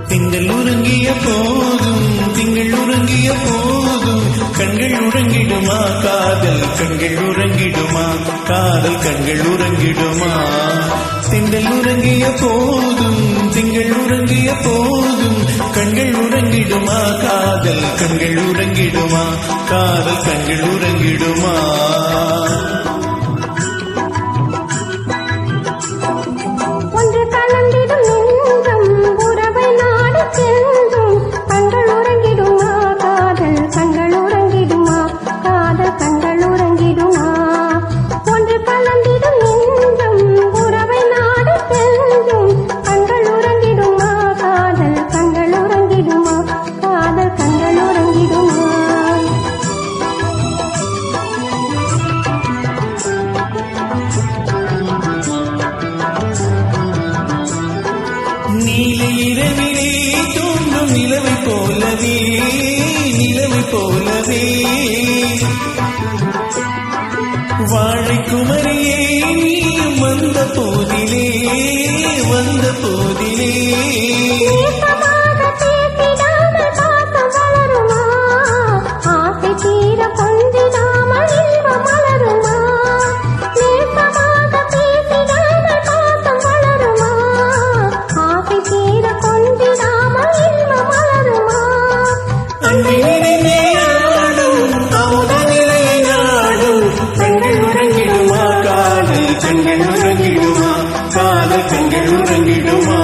திங்கள் உறங்கிய போதும் திங்கள் உறங்கிய போதும் கண்கள் உறங்கிடுமா காதல் கண்கள் உறங்கிடுமா காதல் கண்கள் உறங்கிடுமா திங்கள் உறங்கிய போதும் திங்கள் உறங்கிய போதும் கண்கள் உறங்கிடுமா காதல் கண்கள் உறங்கிடுமா காதல் கண்கள் உறங்கிடுமா நீல இரவிலே தோன்றும் நிலவை போலவே நிலவை போலவே வாழை குமரியே நீயும் வந்த போதிலே வந்த போதிலே கண்கள் உறங்கிடுமா காதல் கண்கள் உறங்கிடுமா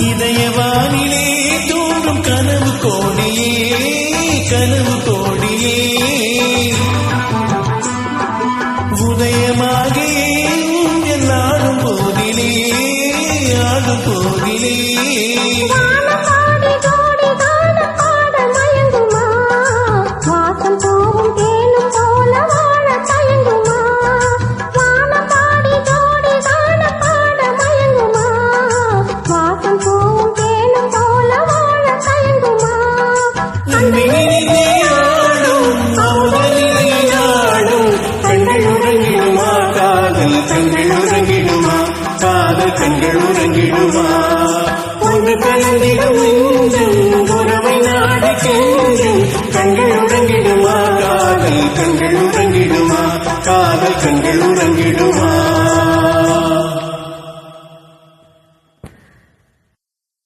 இதயவானிலே தோன்றும் கனவு கோடியே கனவு கோடியே உதயமாகி ஆடும் போதிலே ஆடும் போதிலே கண்கள் உறங்கிடுமா ஒன்று கலந்திடும் நெஞ்சும் உறவை நாடி கெஞ்சும் கண்கள் உறங்கிடுமா காதல் கண்கள் உறங்கிடுமா காதல் கண்கள் உறங்கிடுமா